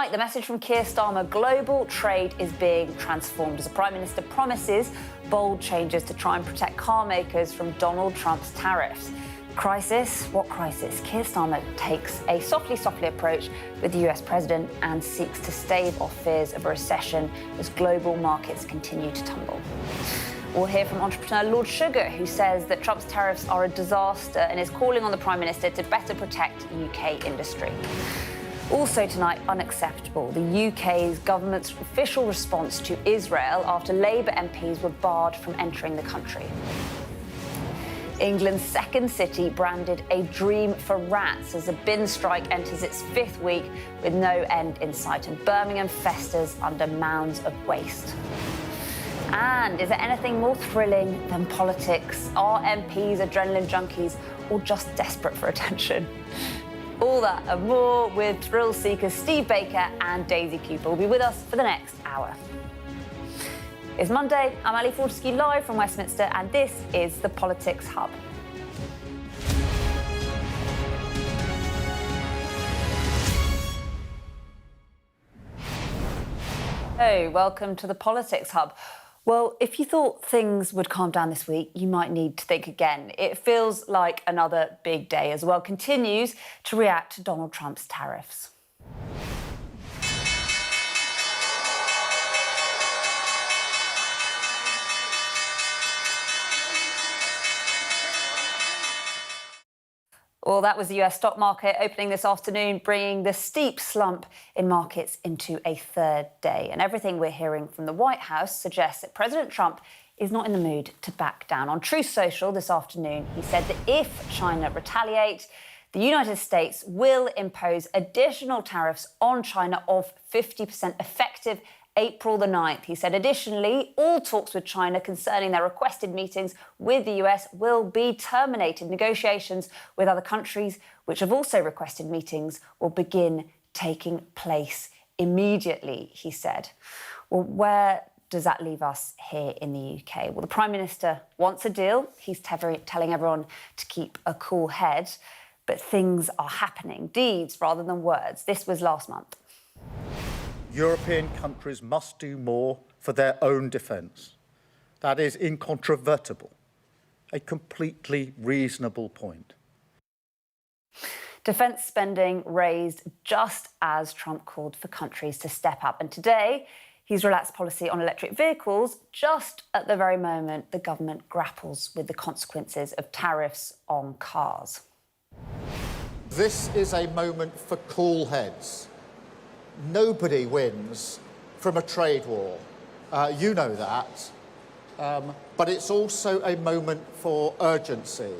tonight, the message from Keir Starmer: global trade is being transformed as the Prime Minister promises bold changes to try and protect car makers from Donald Trump's tariffs. Crisis? What crisis? Keir Starmer takes a softly approach with the US President and seeks to stave off fears of a recession as global markets continue to tumble. We'll hear from entrepreneur Lord Sugar, who says that Trump's tariffs are a disaster and is calling on the Prime Minister to better protect UK industry. Also tonight, unacceptable, the UK's government's official response to Israel after Labour MPs were barred from entering the country. England's second city branded a dream for rats as the bin strike enters its fifth week with no end in sight, and Birmingham festers under mounds of waste. And is there anything more thrilling than politics? Are MPs adrenaline junkies or just desperate for attention? All that and more with thrill seekers Steve Baker and Daisy Cooper will be with us for the next hour. It's Monday. I'm Ali Fortescue live from Westminster, and this is the Politics Hub. Hey, welcome to the Politics Hub. Well, if you thought things would calm down this week, you might need to think again. It feels like another big day as the world continues to react to Donald Trump's tariffs. Well, that was the US stock market opening this afternoon, bringing the steep slump in markets into a third day. And everything we're hearing from the White House suggests that President Trump is not in the mood to back down. On Truth Social this afternoon, he said that if China retaliates, the United States will impose additional tariffs on China of 50% effective April the 9th. He said, additionally, all talks with China concerning their requested meetings with the US will be terminated. Negotiations with other countries, which have also requested meetings, will begin taking place immediately, he said. Well, where does that leave us here in the UK? Well, the Prime Minister wants a deal. He's telling everyone to keep a cool head. But things are happening, deeds rather than words. This was last month. European countries must do more for their own defence. That is incontrovertible, a completely reasonable point. Defence spending raised just as Trump called for countries to step up. And today, he's relaxed policy on electric vehicles just at the very moment the government grapples with the consequences of tariffs on cars. This is a moment for cool heads. Nobody wins from a trade war. You know that. But it's also a moment for urgency.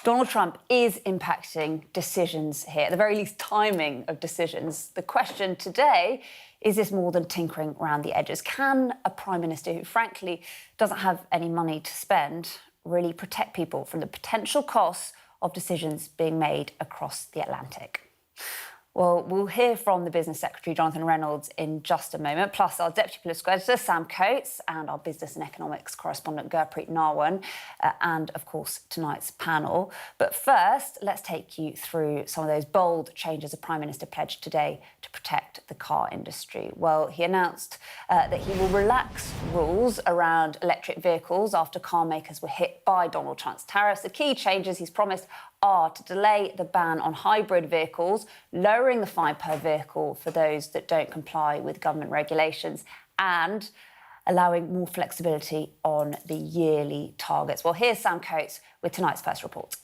Donald Trump is impacting decisions here, at the very least timing of decisions. The question today, is this more than tinkering around the edges? Can a Prime Minister who, frankly, doesn't have any money to spend really protect people from the potential costs of decisions being made across the Atlantic? Well, we'll hear from the Business Secretary, Jonathan Reynolds, in just a moment, plus our Deputy Political Editor, Sam Coates, and our Business and Economics Correspondent, Gurpreet Narwan, and, of course, tonight's panel. But first, let's take you through some of those bold changes the Prime Minister pledged today to protect the car industry. Well, he announced that he will relax rules around electric vehicles after car makers were hit by Donald Trump's tariffs. The key changes he's promised are to delay the ban on hybrid vehicles, lowering the fine per vehicle for those that don't comply with government regulations, and allowing more flexibility on the yearly targets. Well, here's Sam Coates with tonight's first report.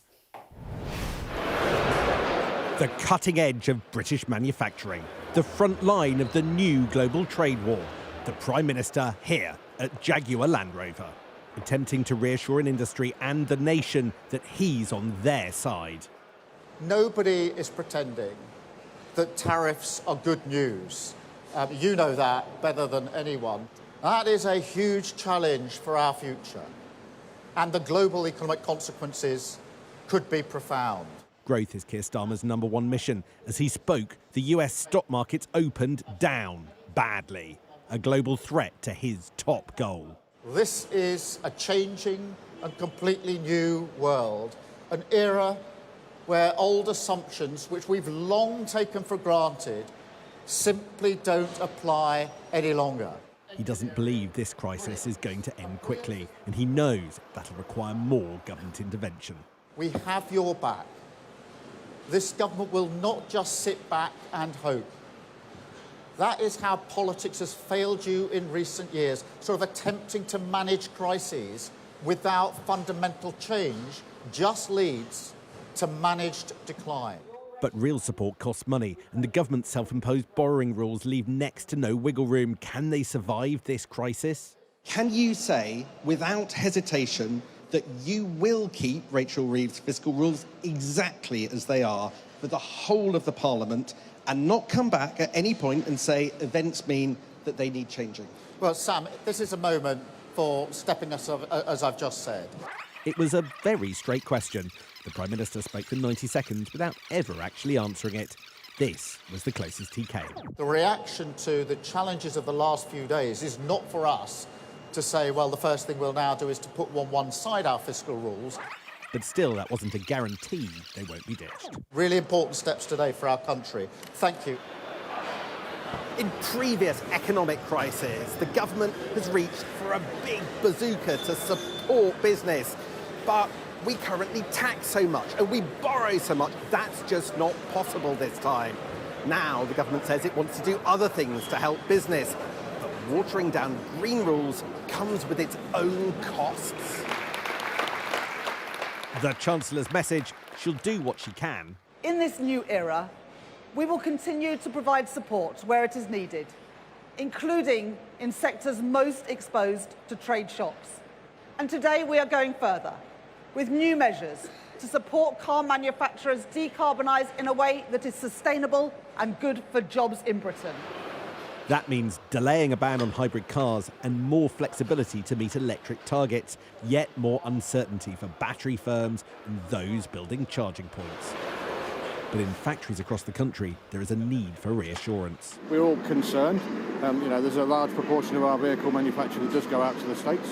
The cutting edge of British manufacturing, the front line of the new global trade war. The Prime Minister here at Jaguar Land Rover, attempting to reassure an industry and the nation that he's on their side. Nobody is pretending that tariffs are good news. You know that better than anyone. That is a huge challenge for our future, and the global economic consequences could be profound. Growth is Keir Starmer's #1 mission. As he spoke, the US stock markets opened down badly, a global threat to his top goal. This is a changing and completely new world, an era where old assumptions, which we've long taken for granted, simply don't apply any longer. He doesn't believe this crisis is going to end quickly, and he knows that'll require more government intervention. We have your back. This government will not just sit back and hope. That is how politics has failed you in recent years, sort of attempting to manage crises without fundamental change just leads to managed decline. But real support costs money, and the government's self-imposed borrowing rules leave next to no wiggle room. Can they survive this crisis? Can you say, without hesitation, that you will keep Rachel Reeves' fiscal rules exactly as they are for the whole of the Parliament and not come back at any point and say events mean that they need changing? Well, Sam, this is a moment for stepping us up, as I've just said. It was a very straight question. The Prime Minister spoke for 90 seconds without ever actually answering it. This was the closest he came. The reaction to the challenges of the last few days is not for us to say, well, the first thing we'll now do is to put one side our fiscal rules. But still, that wasn't a guarantee they won't be ditched. Really important steps today for our country. Thank you. In previous economic crises, the government has reached for a big bazooka to support business. But we currently tax so much and we borrow so much, that's just not possible this time. Now the government says it wants to do other things to help business. But watering down green rules comes with its own costs. The Chancellor's message: she'll do what she can. In this new era, we will continue to provide support where it is needed, including in sectors most exposed to trade shocks. And today we are going further, with new measures to support car manufacturers decarbonise in a way that is sustainable and good for jobs in Britain. That means delaying a ban on hybrid cars and more flexibility to meet electric targets, yet more uncertainty for battery firms and those building charging points. But in factories across the country, there is a need for reassurance. We're all concerned. There's a large proportion of our vehicle manufacture that does go out to the States.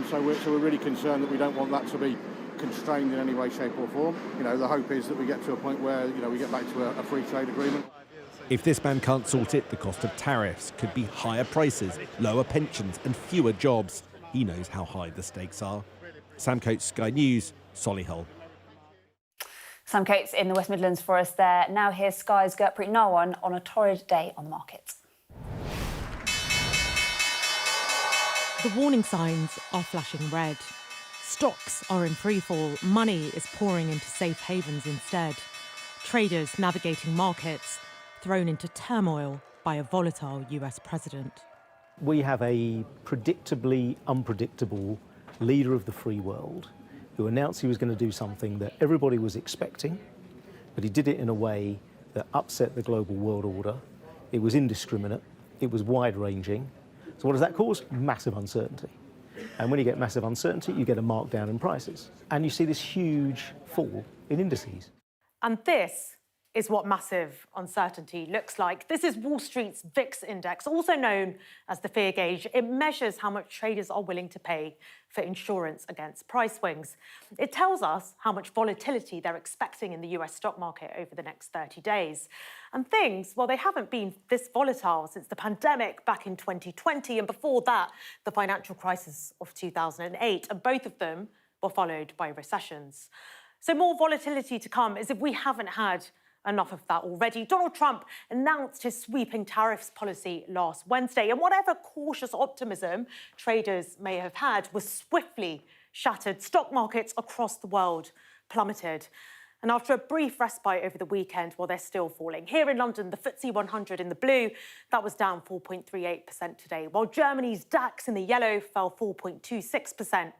So we're really concerned that we don't want that to be constrained in any way, shape or form. The hope is that we get to a point where, we get back to a free trade agreement. If this ban can't sort it, the cost of tariffs could be higher prices, lower pensions and fewer jobs. He knows how high the stakes are. Sam Coates, Sky News, Solihull. Sam Coates in the West Midlands for us there. Now here's Sky's Gurpreet Narwan on a torrid day on the markets. The warning signs are flashing red. Stocks are in freefall. Money is pouring into safe havens instead. Traders navigating markets thrown into turmoil by a volatile US president. We have a predictably unpredictable leader of the free world who announced he was going to do something that everybody was expecting, but he did it in a way that upset the global world order. It was indiscriminate, it was wide-ranging. So what does that cause? Massive uncertainty. And when you get massive uncertainty, you get a markdown in prices. And you see this huge fall in indices. And this is what massive uncertainty looks like. This is Wall Street's VIX index, also known as the fear gauge. It measures how much traders are willing to pay for insurance against price swings. It tells us how much volatility they're expecting in the US stock market over the next 30 days. And things, well, they haven't been this volatile since the pandemic back in 2020, and before that, the financial crisis of 2008, and both of them were followed by recessions. So more volatility to come, as if we haven't had enough of that already. Donald Trump announced his sweeping tariffs policy last Wednesday, and whatever cautious optimism traders may have had was swiftly shattered. Stock markets across the world plummeted. And after a brief respite over the weekend, well, they're still falling. Here in London, the FTSE 100 in the blue, that was down 4.38% today, while Germany's DAX in the yellow fell 4.26%.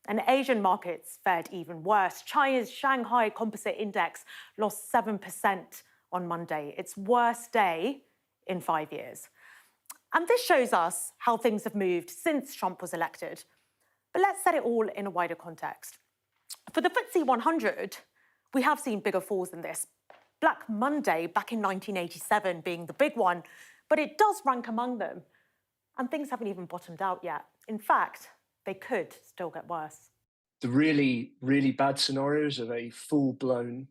And Asian markets fared even worse. China's Shanghai Composite Index lost 7% on Monday, its worst day in 5 years. And this shows us how things have moved since Trump was elected. But let's set it all in a wider context. For the FTSE 100, we have seen bigger falls than this. Black Monday back in 1987 being the big one, but it does rank among them. And things haven't even bottomed out yet. In fact, they could still get worse. The really, really bad scenarios of a full-blown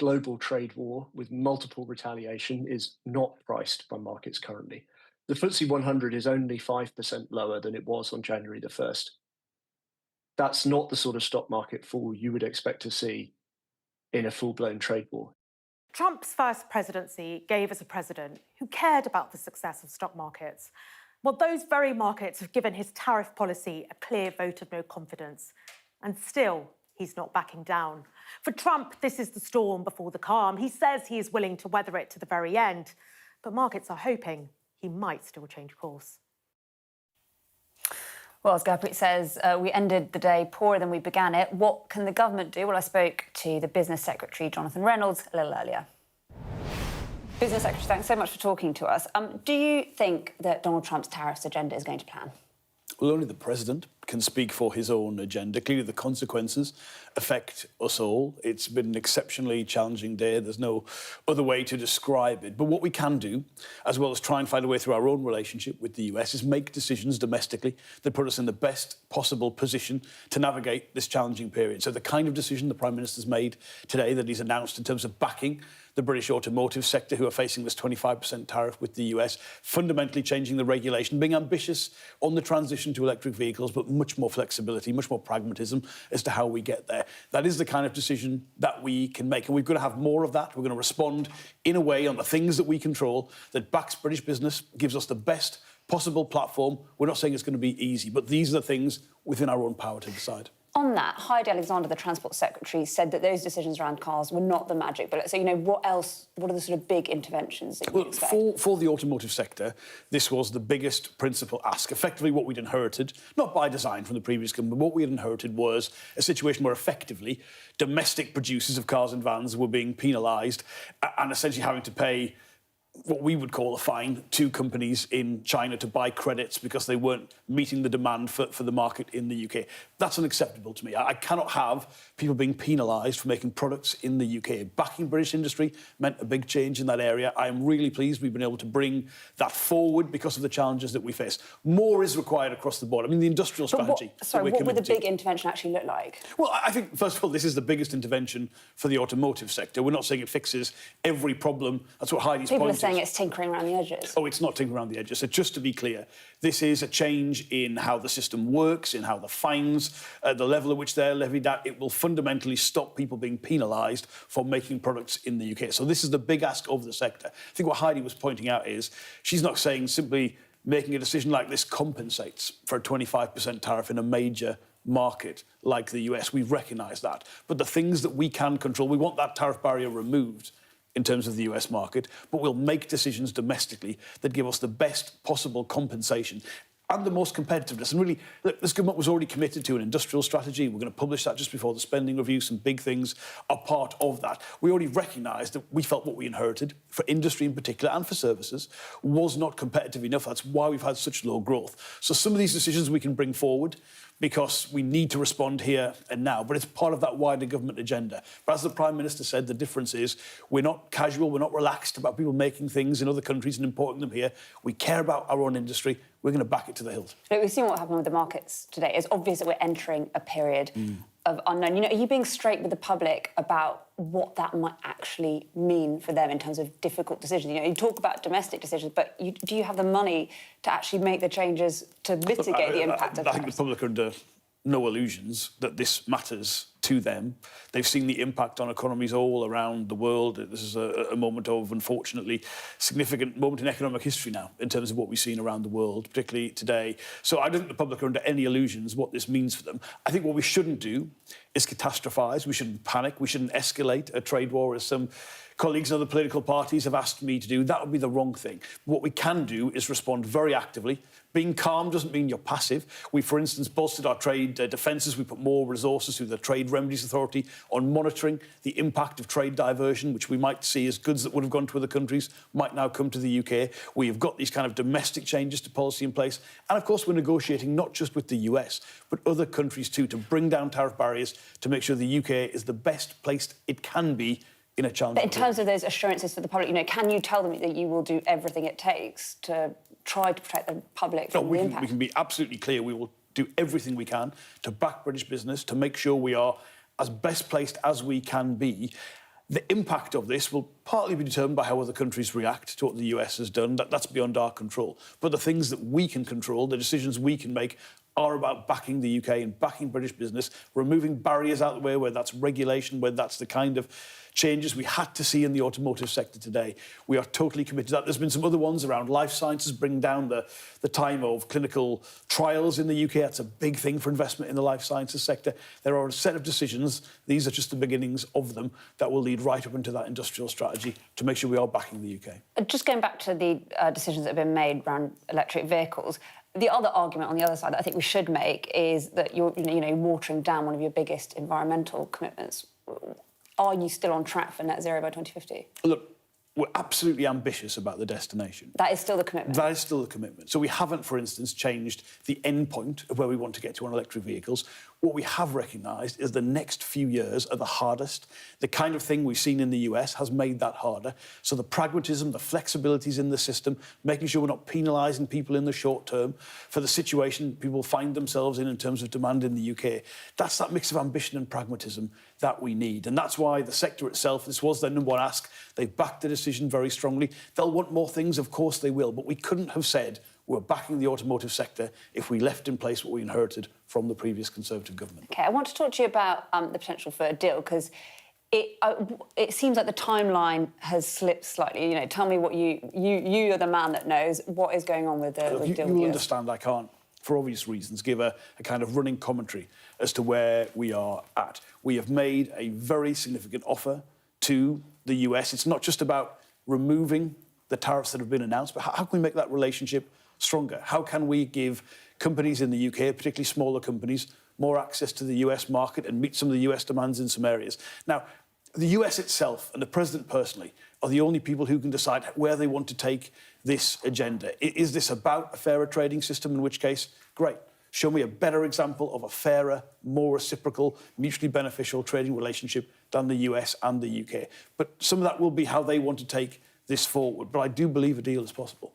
global trade war with multiple retaliation is not priced by markets currently. The FTSE 100 is only 5% lower than it was on January the 1st. That's not the sort of stock market fall you would expect to see in a full-blown trade war. Trump's first presidency gave us a president who cared about the success of stock markets. Well, those very markets have given his tariff policy a clear vote of no confidence. And still, he's not backing down. For Trump, this is the storm before the calm. He says he is willing to weather it to the very end. But markets are hoping he might still change course. Well, as Gurpreet says, we ended the day poorer than we began it. What can the government do? Well, I spoke to the Business Secretary, Jonathan Reynolds, a little earlier. Business Secretary, thanks so much for talking to us. Do you think that Donald Trump's tariffs agenda is going to plan? Well, only the president can speak for his own agenda. Clearly, the consequences affect us all. It's been an exceptionally challenging day. There's no other way to describe it. But what we can do, as well as try and find a way through our own relationship with the US, is make decisions domestically that put us in the best possible position to navigate this challenging period. So the kind of decision the Prime Minister's made today, that he's announced in terms of backing the British automotive sector, who are facing this 25% tariff with the US, fundamentally changing the regulation, being ambitious on the transition to electric vehicles, but much more flexibility, much more pragmatism as to how we get there. That is the kind of decision that we can make, and we've got to have more of that. We're going to respond in a way on the things that we control that backs British business, gives us the best possible platform. We're not saying it's going to be easy, but these are the things within our own power to decide. On that, Heidi Alexander, the Transport Secretary, said that those decisions around cars were not the magic bullet. So, what else? What are the sort of big interventions that you expect? For the automotive sector, this was the biggest principal ask. Effectively, what we'd inherited, not by design from the previous government, but what we had inherited was a situation where effectively domestic producers of cars and vans were being penalised and essentially having to pay what we would call a fine to companies in China to buy credits because they weren't meeting the demand for the market in the UK. That's unacceptable to me. I cannot have people being penalised for making products in the UK. Backing British industry meant a big change in that area. I am really pleased we've been able to bring that forward because of the challenges that we face. More is required across the board. I mean, the industrial strategy... What would the big intervention actually look like? Well, I think, first of all, this is the biggest intervention for the automotive sector. We're not saying it fixes every problem. That's what Heidi's point is. Saying it's tinkering around the edges. Oh, it's not tinkering around the edges. So just to be clear, this is a change in how the system works, in how the fines, the level at which they're levied at. It will fundamentally stop people being penalised for making products in the UK. So this is the big ask of the sector. I think what Heidi was pointing out is she's not saying simply making a decision like this compensates for a 25% tariff in a major market like the US. We recognise that. But the things that we can control, we want that tariff barrier removed in terms of the US market, but we'll make decisions domestically that give us the best possible compensation and the most competitiveness. And really, look, this government was already committed to an industrial strategy. We're going to publish that just before the spending review. Some big things are part of that. We already recognised that we felt what we inherited, for industry in particular and for services, was not competitive enough. That's why we've had such low growth. So some of these decisions we can bring forward because we need to respond here and now. But it's part of that wider government agenda. But as the Prime Minister said, the difference is we're not casual, we're not relaxed about people making things in other countries and importing them here. We care about our own industry. We're going to back it to the hilt. Look, we've seen what happened with the markets today. It's obvious that we're entering a period of unknown. Are you being straight with the public about what that might actually mean for them in terms of difficult decisions? You talk about domestic decisions, but do you have the money to actually make the changes to mitigate the impact of that? I think the public are under no illusions that this matters to them. They've seen the impact on economies all around the world. This is a moment of, unfortunately, significant moment in economic history now in terms of what we've seen around the world, particularly today. So I don't think the public are under any illusions what this means for them. I think what we shouldn't do is catastrophise. We shouldn't panic. We shouldn't escalate a trade war, as some colleagues in other political parties have asked me to do. That would be the wrong thing. What we can do is respond very actively. Being calm doesn't mean you're passive. We, for instance, bolstered our trade defences. We put more resources through the Trade Remedies Authority on monitoring the impact of trade diversion, which we might see as goods that would have gone to other countries might now come to the UK. We have got these kind of domestic changes to policy in place. And, of course, we're negotiating not just with the US, but other countries too, to bring down tariff barriers to make sure the UK is the best placed it can be in a challenge. But in terms of those assurances for the public, can you tell them that you will do everything it takes to try to protect the public from the impact? We can be absolutely clear. We will do everything we can to back British business, to make sure we are as best placed as we can be. The impact of this will partly be determined by how other countries react to what the US has done. That's beyond our control. But the things that we can control, the decisions we can make, are about backing the UK and backing British business, removing barriers out of the way, whether that's regulation, whether that's the kind of changes we had to see in the automotive sector today. We are totally committed to that. There's been some other ones around life sciences, bring down the time of clinical trials in the UK. That's a big thing for investment in the life sciences sector. There are a set of decisions, these are just the beginnings of them, that will lead right up into that industrial strategy to make sure we are backing the UK. Just going back to the decisions that have been made around electric vehicles, the other argument on the other side that I think we should make is that you're watering down one of your biggest environmental commitments. Are you still on track for net zero by 2050? Look, we're absolutely ambitious about the destination. That is still the commitment? That is still the commitment. So we haven't, for instance, changed the end point of where we want to get to on electric vehicles. What we have recognised is the next few years are the hardest. The kind of thing we've seen in the US has made that harder. So the pragmatism, the flexibilities in the system, making sure we're not penalising people in the short term for the situation people find themselves in terms of demand in the UK. That's that mix of ambition and pragmatism that we need. And that's why the sector itself, this was their number one ask. They've backed the decision very strongly. They'll want more things, of course they will, but we couldn't have said we're backing the automotive sector if we left in place what we inherited from the previous Conservative government. OK, I want to talk to you about the potential for a deal, because it seems like the timeline has slipped slightly. You know, tell me what you are the man that knows what is going on with the deal. You will understand I can't, for obvious reasons, give a kind of running commentary as to where we are at. We have made a very significant offer to the US. It's not just about removing the tariffs that have been announced, but how can we make that relationship stronger? How can we give companies in the UK, particularly smaller companies, more access to the US market and meet some of the US demands in some areas? Now, the US itself and the President personally are the only people who can decide where they want to take this agenda. Is this about a fairer trading system, in which case, great. Show me a better example of a fairer, more reciprocal, mutually beneficial trading relationship than the US and the UK. But some of that will be how they want to take this forward. But I do believe a deal is possible.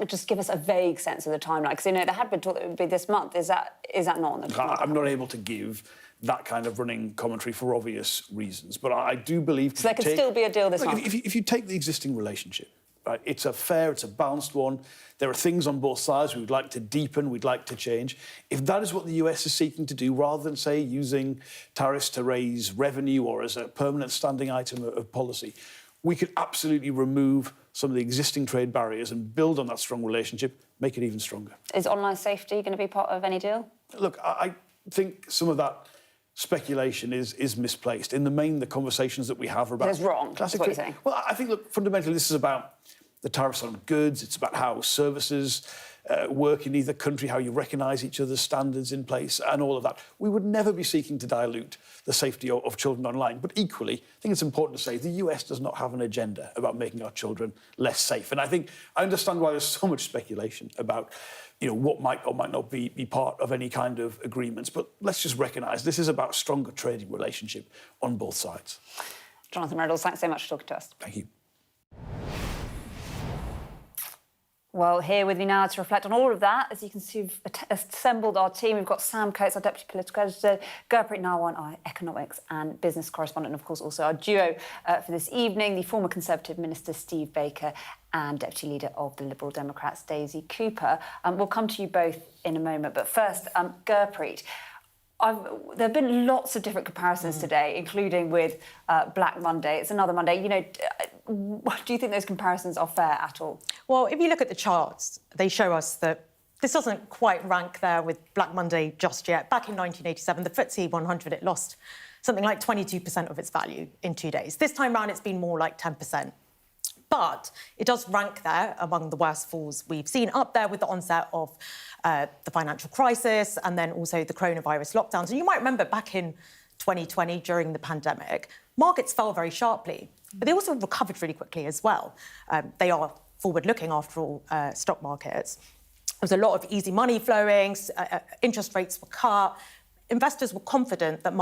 Just give us a vague sense of the timeline, because there had been talk that it would be this month. Is that not on the timeline? I'm not able to give that kind of running commentary for obvious reasons, but I do believe... So there can still be a deal this month? If you take the existing relationship, right, it's a fair, it's a balanced one. There are things on both sides we would like to deepen, we'd like to change. If that is what the US is seeking to do, rather than, say, using tariffs to raise revenue or as a permanent standing item of policy, we could absolutely remove some of the existing trade barriers and build on that strong relationship, make it even stronger. Is online safety going to be part of any deal? Look, I think some of that speculation is misplaced. In the main, the conversations that we have are about... It's wrong, that's what you're saying. Well, I think, look, fundamentally, this is about the tariffs on goods. It's about how services work in either country, how you recognise each other's standards in place and all of that. We would never be seeking to dilute the safety of children online. But equally, I think it's important to say the US does not have an agenda about making our children less safe. And I think I understand why there's so much speculation about what might or might not be part of any kind of agreements. But let's just recognise this is about a stronger trading relationship on both sides. Jonathan Reynolds, thanks so much for talking to us. Thank you. Well, here with me now to reflect on all of that, as you can see, we've assembled our team. We've got Sam Coates, our Deputy Political Editor, Gurpreet Narwan, our Economics and Business Correspondent, and of course also our duo for this evening, the former Conservative Minister Steve Baker and Deputy Leader of the Liberal Democrats, Daisy Cooper. We'll come to you both in a moment, but first, Gurpreet. There have been lots of different comparisons today, including with Black Monday. It's another Monday. Do you think those comparisons are fair at all? Well, if you look at the charts, they show us that this doesn't quite rank there with Black Monday just yet. Back in 1987, the FTSE 100, it lost something like 22% of its value in 2 days. This time round, it's been more like 10%. But it does rank there among the worst falls we've seen, up there with the onset of the financial crisis and then also the coronavirus lockdowns. And you might remember back in 2020, during the pandemic, markets fell very sharply, but they also recovered really quickly as well. They are forward-looking, after all, stock markets. There was a lot of easy money flowing, interest rates were cut. Investors were confident that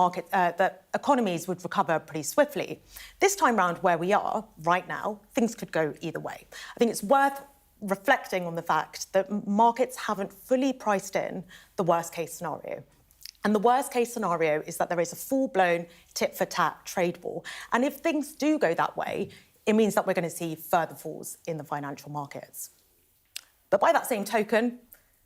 that economies would recover pretty swiftly. This time round, where we are right now, things could go either way. I think it's worth reflecting on the fact that markets haven't fully priced in the worst-case scenario. And the worst case scenario is that there is a full-blown tit-for-tat trade war. And if things do go that way, it means that we're going to see further falls in the financial markets. But by that same token,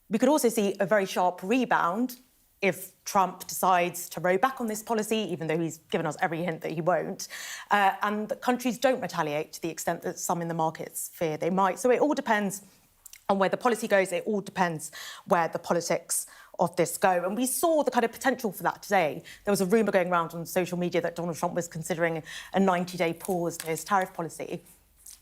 we could also see a very sharp rebound if Trump decides to row back on this policy, even though he's given us every hint that he won't, and that countries don't retaliate to the extent that some in the markets fear they might. So it all depends on where the policy goes. It all depends where the politics of this go. And we saw the kind of potential for that today. There was a rumour going around on social media that Donald Trump was considering a 90-day pause to his tariff policy,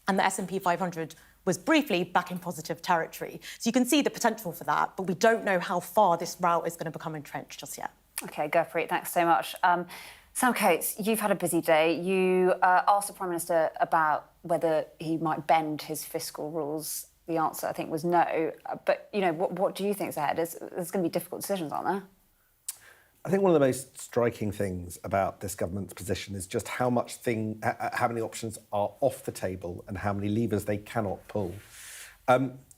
and the S&P 500 was briefly back in positive territory. So you can see the potential for that, but we don't know how far this route is going to become entrenched just yet. OK, Gurpreet, thanks so much. Sam Coates, you've had a busy day. You asked the Prime Minister about whether he might bend his fiscal rules. The answer, I think, was no. But, you know, what do you think is ahead? There's going to be difficult decisions, aren't there? I think one of the most striking things about this government's position is just how many options are off the table and how many levers they cannot pull.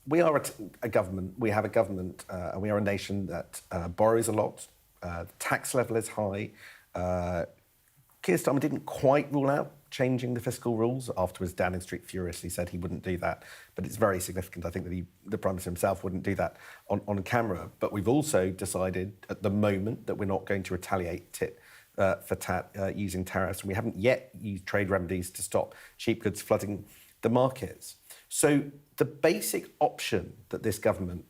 We are a government. We have a government, and we are a nation that borrows a lot. The tax level is high. Keir Starmer didn't quite rule out changing the fiscal rules. Afterwards, Downing Street furiously said he wouldn't do that. But it's very significant, I think, that the Prime Minister himself wouldn't do that on camera. But we've also decided at the moment that we're not going to retaliate tit for tat using tariffs. And we haven't yet used trade remedies to stop cheap goods flooding the markets. So the basic option that this government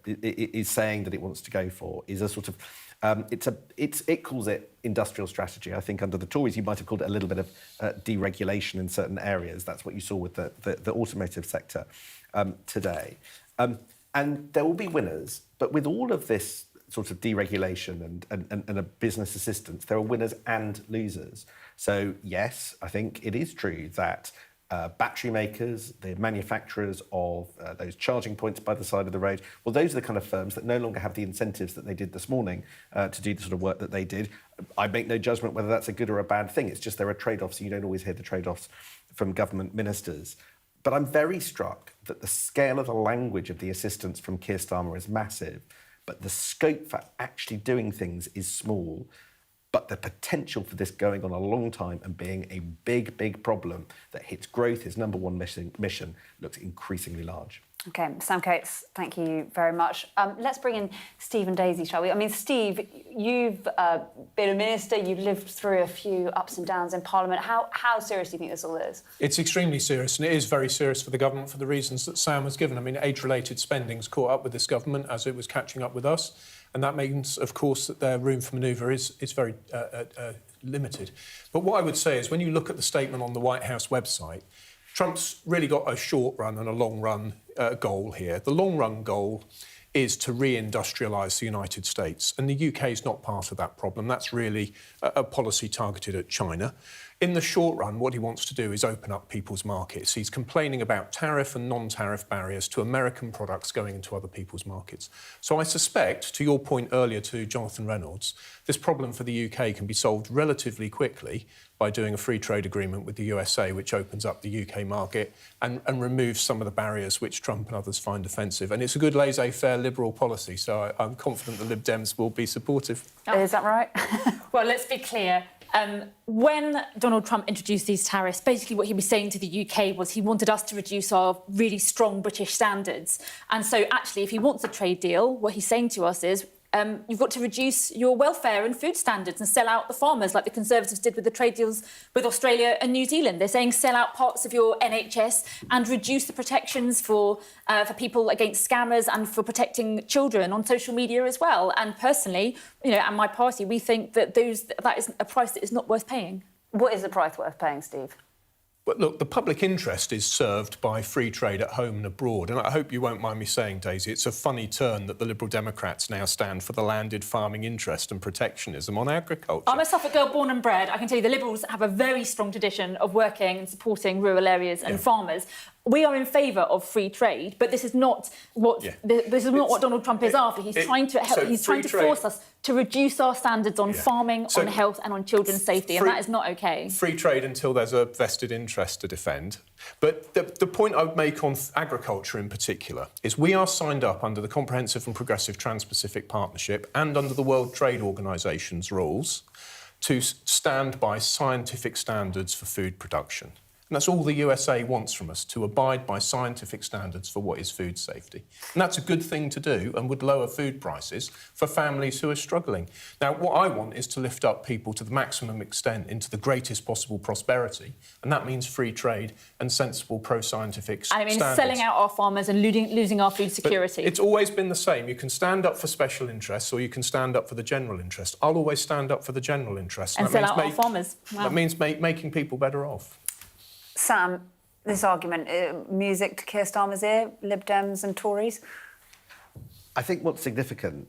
is saying that it wants to go for is a sort of it calls it industrial strategy. I think under the Tories you might have called it a little bit of deregulation in certain areas. That's what you saw with the automotive sector today. And there will be winners, but with all of this sort of deregulation and a business assistance, there are winners and losers. So yes, I think it is true that battery makers, the manufacturers of those charging points by the side of the road, well, those are the kind of firms that no longer have the incentives that they did this morning to do the sort of work that they did. I make no judgment whether that's a good or a bad thing. It's just there are trade-offs, and you don't always hear the trade-offs from government ministers. But I'm very struck that the scale of the language of the assistance from Keir Starmer is massive, but the scope for actually doing things is small. But the potential for this going on a long time and being a big, big problem that hits growth, his number one mission, looks increasingly large. OK, Sam Coates, thank you very much. Let's bring in Steve and Daisy, shall we? I mean, Steve, you've been a minister, you've lived through a few ups and downs in Parliament. How serious do you think this all is? It's extremely serious, and it is very serious for the government for the reasons that Sam has given. I mean, age-related spending's caught up with this government as it was catching up with us. And that means, of course, that their room for manoeuvre is very limited. But what I would say is when you look at the statement on the White House website, Trump's really got a short-run and a long-run goal here. The long-run goal is to re-industrialise the United States. And the UK is not part of that problem. That's really a policy targeted at China. In the short run, what he wants to do is open up people's markets. He's complaining about tariff and non-tariff barriers to American products going into other people's markets. So I suspect, to your point earlier to Jonathan Reynolds, this problem for the UK can be solved relatively quickly by doing a free trade agreement with the USA, which opens up the UK market and removes some of the barriers which Trump and others find offensive. And it's a good laissez-faire liberal policy, so I'm confident the Lib Dems will be supportive. Is that right? Well, let's be clear. When Donald Trump introduced these tariffs, basically what he was saying to the UK was he wanted us to reduce our really strong British standards. And so actually, if he wants a trade deal, what he's saying to us is you've got to reduce your welfare and food standards and sell out the farmers like the Conservatives did with the trade deals with Australia and New Zealand. They're saying sell out parts of your NHS and reduce the protections for people against scammers and for protecting children on social media as well. And personally, and my party, we think that that is a price that is not worth paying. What is the price worth paying, Steve? But look, the public interest is served by free trade at home and abroad. And I hope you won't mind me saying, Daisy, it's a funny turn that the Liberal Democrats now stand for the landed farming interest and protectionism on agriculture. I'm a Suffolk girl born and bred. I can tell you the Liberals have a very strong tradition of working and supporting rural areas and farmers. we are in favour of free trade, but this is not what this is not what Donald Trump is after. He's trying to help. He's trying to force us to reduce our standards on farming, on health, and on children's safety, and that is not okay. Free trade until there's a vested interest to defend. But the point I would make on agriculture in particular is we are signed up under the Comprehensive and Progressive Trans-Pacific Partnership and under the World Trade Organisation's rules to stand by scientific standards for food production. And that's all the USA wants from us, to abide by scientific standards for what is food safety. And that's a good thing to do and would lower food prices for families who are struggling. Now, what I want is to lift up people to the maximum extent into the greatest possible prosperity, and that means free trade and sensible pro-scientific standards. And it means selling out our farmers and losing our food security. But it's always been the same. You can stand up for special interests or you can stand up for the general interest. I'll always stand up for the general interest. And sell out our farmers. Wow. That means making people better off. Sam, this argument, music to Keir Starmer's ear, Lib Dems and Tories? I think what's significant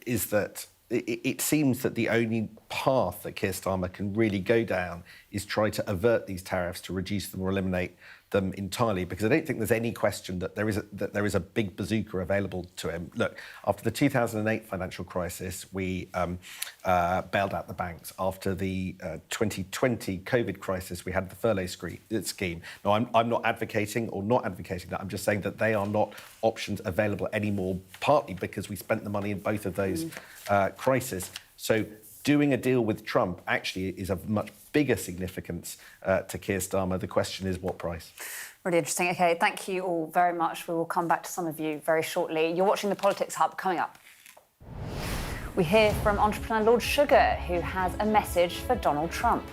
is that it seems that the only path that Keir Starmer can really go down is try to avert these tariffs, to reduce them or eliminate them entirely, because I don't think there's any question that there is a big bazooka available to him. Look, after the 2008 financial crisis, we bailed out the banks. After the 2020 COVID crisis, we had the furlough scheme. Now, I'm not advocating that. I'm just saying that they are not options available anymore, partly because we spent the money in both of those crises. So doing a deal with Trump actually is of much bigger significance to Keir Starmer. The question is, what price? Really interesting. OK, thank you all very much. We will come back to some of you very shortly. You're watching the Politics Hub. Coming up, we hear from entrepreneur Lord Sugar, who has a message for Donald Trump.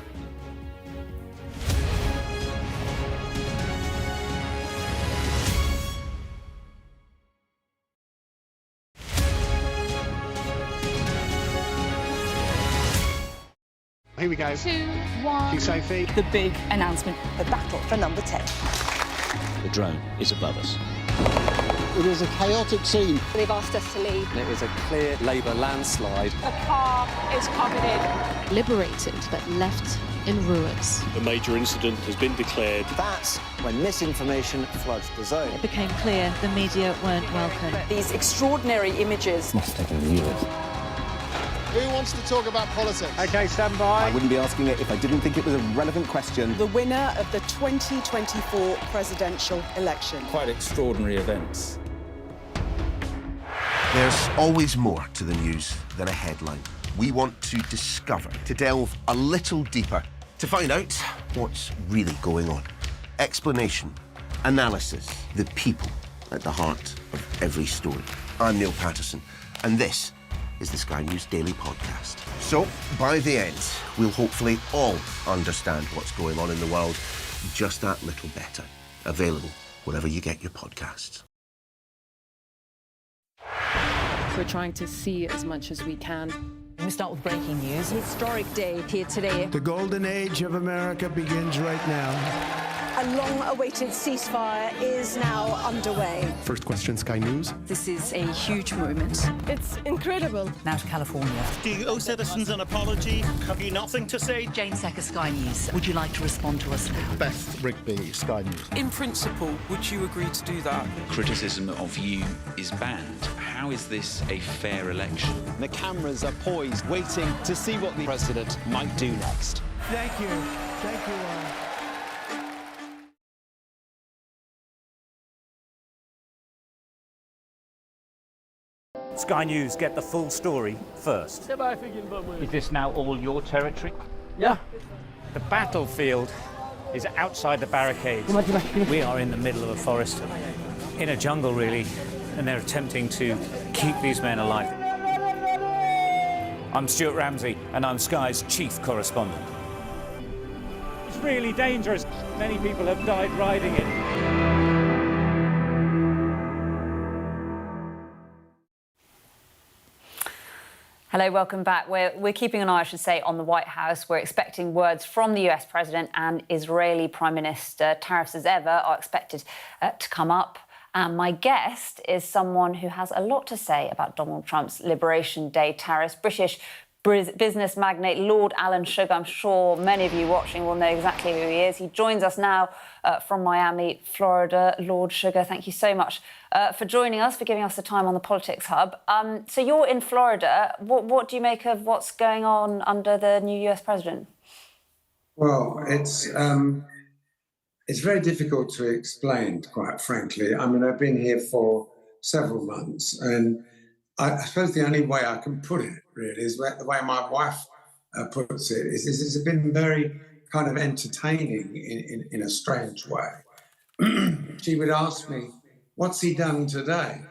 Here we go. 2, 1. King Sophy. The big announcement. The battle for number 10. The drone is above us. It is a chaotic scene. They've asked us to leave. It was a clear Labour landslide. The car is covered in. Liberated but left in ruins. A major incident has been declared. That's when misinformation floods the zone. It became clear the media weren't welcome. These extraordinary images. Must have taken years. Who wants to talk about politics? OK, stand by. I wouldn't be asking it if I didn't think it was a relevant question. The winner of the 2024 presidential election. Quite extraordinary events. There's always more to the news than a headline. We want to discover, to delve a little deeper, to find out what's really going on. Explanation, analysis, the people at the heart of every story. I'm Neil Patterson, and this is the Sky News Daily Podcast. So, by the end, we'll hopefully all understand what's going on in the world just that little better. Available wherever you get your podcasts. We're trying to see as much as we can. We start with breaking news. Historic day here today. The golden age of America begins right now. A long-awaited ceasefire is now underway. First question, Sky News. This is a huge moment. It's incredible. Now to California. Do you owe citizens an apology? Have you nothing to say? Jane Secker, Sky News. Would you like to respond to us now? Beth Rigby, Sky News. In principle, would you agree to do that? Criticism of you is banned. How is this a fair election? The cameras are poised, waiting to see what the president might do next. Thank you. Thank you all. Sky News get the full story first. Is this now all your territory? Yeah. The battlefield is outside the barricades. We are in the middle of a forest, in a jungle really, and they're attempting to keep these men alive. I'm Stuart Ramsey, and I'm Sky's chief correspondent. It's really dangerous. Many people have died riding it. Hello, welcome back. We're keeping an eye, I should say, on the White House. We're expecting words from the US President and Israeli Prime Minister. Tariffs, as ever, are expected to come up. And my guest is someone who has a lot to say about Donald Trump's Liberation Day tariffs. British business magnate Lord Alan Sugar. I'm sure many of you watching will know exactly who he is. He joins us now from Miami, Florida. Lord Sugar, thank you so much for joining us, for giving us the time on the Politics Hub. So you're in Florida. What do you make of what's going on under the new US president? Well, it's very difficult to explain, quite frankly. I mean, I've been here for several months, and I suppose the only way I can put it, really, is the way my wife puts it, is it's been very kind of entertaining in a strange way. She would ask me, what's he done today?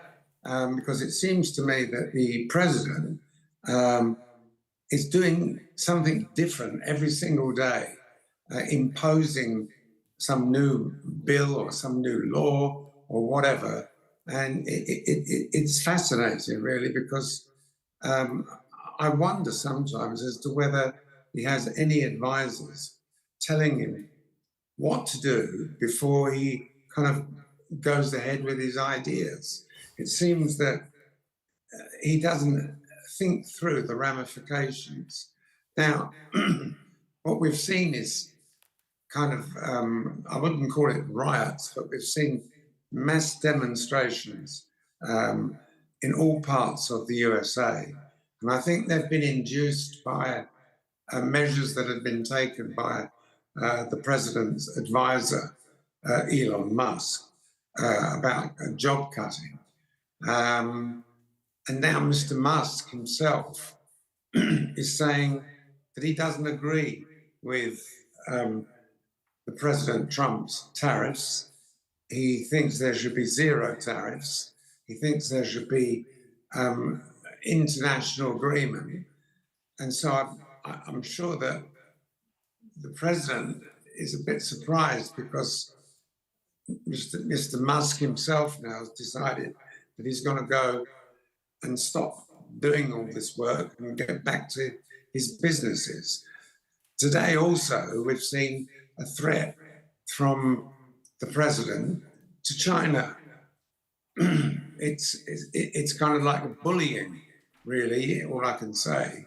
Because it seems to me that the president is doing something different every single day, imposing some new bill or some new law or whatever. And it's fascinating, really, because I wonder sometimes as to whether he has any advisors telling him what to do before he kind of goes ahead with his ideas. It seems that he doesn't think through the ramifications. Now, what we've seen is kind of, I wouldn't call it riots, but we've seen mass demonstrations in all parts of the USA. And I think they've been induced by measures that have been taken by the president's advisor, Elon Musk, about job cutting. And now Mr. Musk himself is saying that he doesn't agree with the President Trump's tariffs. He thinks there should be zero tariffs. He thinks there should be international agreement. And so I'm sure that the president is a bit surprised because Mr. Musk himself now has decided that he's going to go and stop doing all this work and get back to his businesses. Today also, we've seen a threat from the president to China. It's kind of like bullying, really, all I can say.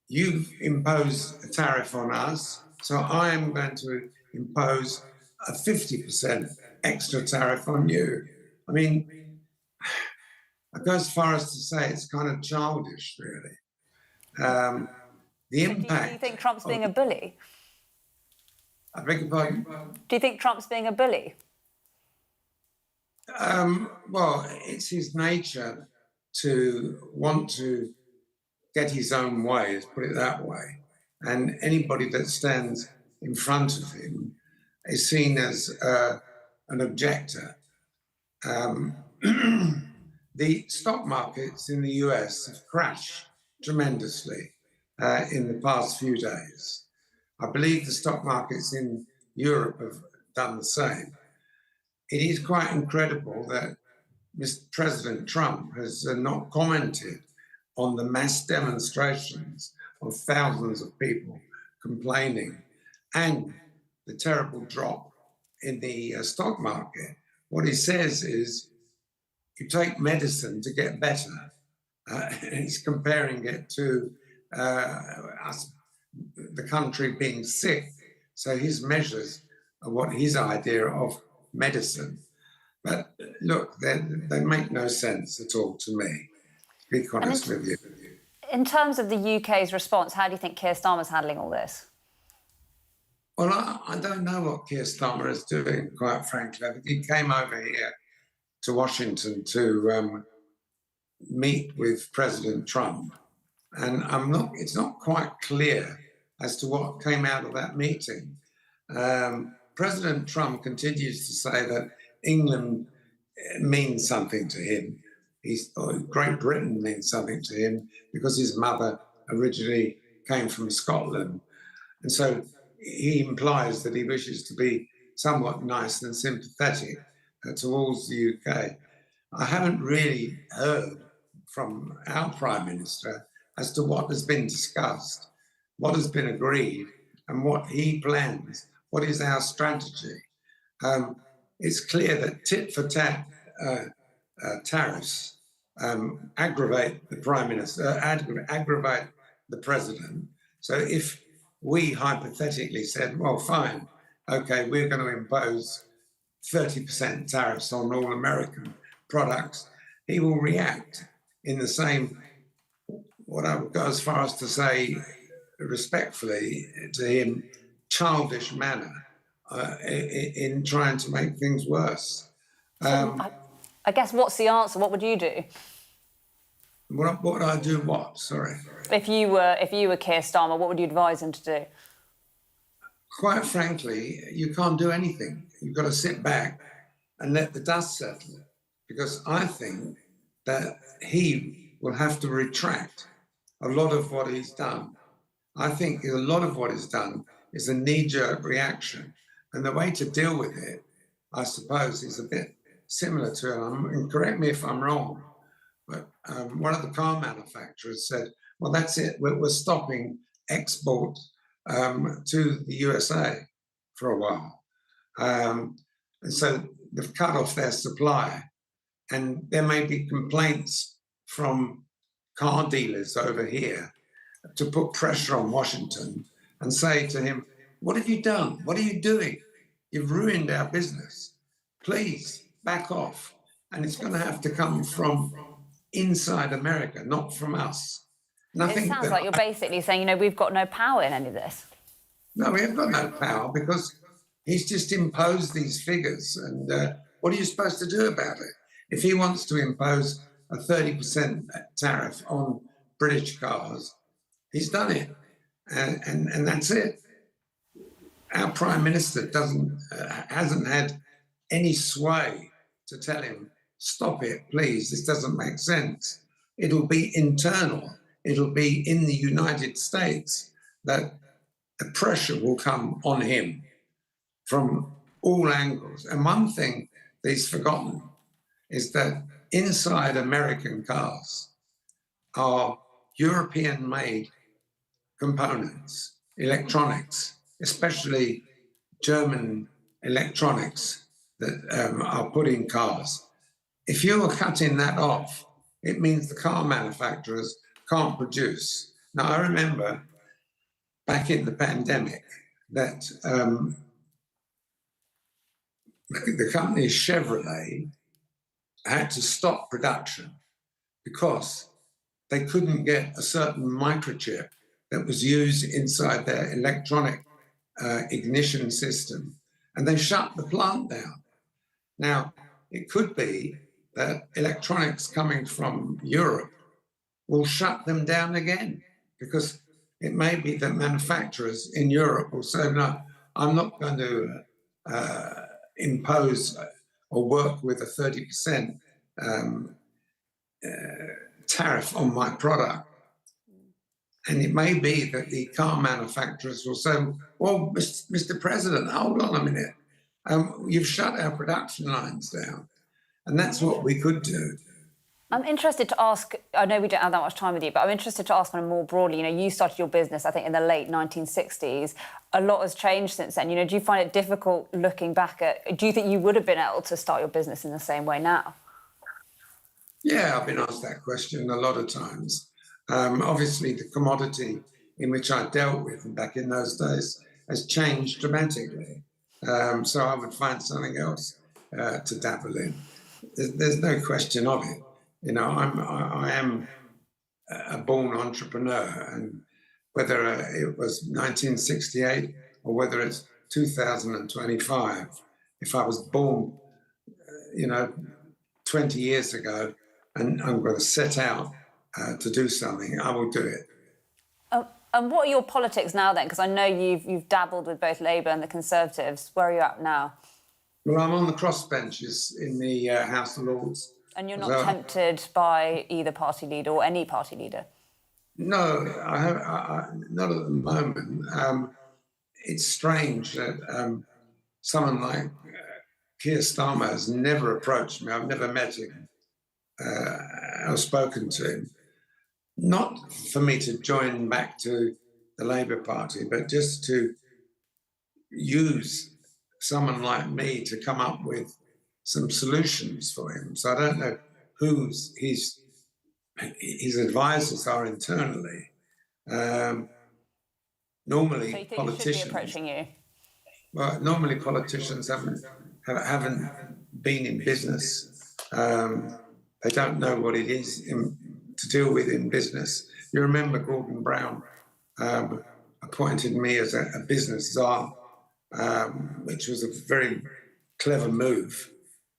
You've imposed a tariff on us, so I am going to impose a 50% extra tariff on you. I mean, I go as far as to say it's kind of childish, really. The impact. Do you think Trump's being a bully? I beg your pardon? Do you think Trump's being a bully? Well, it's his nature to want to get his own way, let's put it that way. And anybody that stands in front of him is seen as an objector. The stock markets in the US have crashed tremendously in the past few days. I believe the stock markets in Europe have done the same. It is quite incredible that Mr. President Trump has not commented on the mass demonstrations of thousands of people complaining and the terrible drop in the stock market. What he says is, you take medicine to get better. And he's comparing it to us, the country being sick. So his measures are what his idea of medicine. But look, they make no sense at all to me, to be honest with you. In terms of the UK's response, how do you think Keir Starmer's handling all this? Well, I don't know what Keir Starmer is doing, quite frankly. I think he came over here to Washington to meet with President Trump. And it's not quite clear as to what came out of that meeting. President Trump continues to say that England means something to him. Great Britain means something to him because his mother originally came from Scotland. And so he implies that he wishes to be somewhat nice and sympathetic towards the UK. I haven't really heard from our Prime Minister as to what has been discussed, what has been agreed, and what he plans. What is our strategy? It's clear that tit-for-tat tariffs aggravate the Prime Minister, aggravate the president. So if we hypothetically said, well, fine, okay, we're going to impose 30% tariffs on all American products, he will react in the same, what I would go as far as to say, respectfully to him, childish manner in trying to make things worse. I guess what's the answer? What would you do? What would I do? What? Sorry. If you were Keir Starmer, what would you advise him to do? Quite frankly, you can't do anything. You've got to sit back and let the dust settle, because I think that he will have to retract a lot of what he's done. I think a lot of what he's done is a knee-jerk reaction, and the way to deal with it, I suppose, is a bit similar to, and correct me if I'm wrong, but one of the car manufacturers said, well, that's it, we're stopping export to the USA for a while. And so they've cut off their supply, and there may be complaints from car dealers over here to put pressure on Washington and say to him, what have you done? What are you doing? You've ruined our business. Please back off. And it's going to have to come from inside America, not from us. It sounds like you're basically saying, we've got no power in any of this. No, we have got no power because he's just imposed these figures. And what are you supposed to do about it? If he wants to impose a 30% tariff on British cars, he's done it. And that's it. Our Prime Minister hasn't had any sway to tell him, stop it, please, this doesn't make sense. It'll be internal. It'll be in the United States that the pressure will come on him from all angles. And one thing that he's forgotten is that inside American cars are European-made components, electronics, especially German electronics that are put in cars. If you are cutting that off, it means the car manufacturers can't produce. Now, I remember back in the pandemic that the company Chevrolet had to stop production because they couldn't get a certain microchip that was used inside their electronic ignition system, and they shut the plant down. Now, it could be that electronics coming from Europe will shut them down again, because it may be that manufacturers in Europe will say, no, I'm not going to impose or work with a 30% tariff on my product. And it may be that the car manufacturers will say, well, Mr. President, hold on a minute. You've shut our production lines down. And that's what we could do. I'm interested to ask, I know we don't have that much time with you, but I'm interested to ask kind of more broadly, you started your business, I think, in the late 1960s. A lot has changed since then. Do you find it difficult looking back do you think you would have been able to start your business in the same way now? Yeah, I've been asked that question a lot of times. Obviously, the commodity in which I dealt with back in those days has changed dramatically. So I would find something else to dabble in. There's no question of it. I am a born entrepreneur, and whether it was 1968 or whether it's 2025, if I was born, 20 years ago, and I'm going to set out to do something, I will do it. And what are your politics now then? Because I know you've dabbled with both Labour and the Conservatives. Where are you at now? Well, I'm on the crossbenches in the House of Lords. And you're not tempted by either party leader or any party leader? No, not at the moment. It's strange that someone like Keir Starmer has never approached me. I've never met him or spoken to him. Not for me to join back to the Labour Party, but just to use someone like me to come up with some solutions for him. So I don't know who his advisors are internally, Normally, So you think politicians it should be approaching you? Well, normally politicians haven't been in business. They don't know what it is to deal with in business. You remember Gordon Brown appointed me as a business czar, which was a very clever move.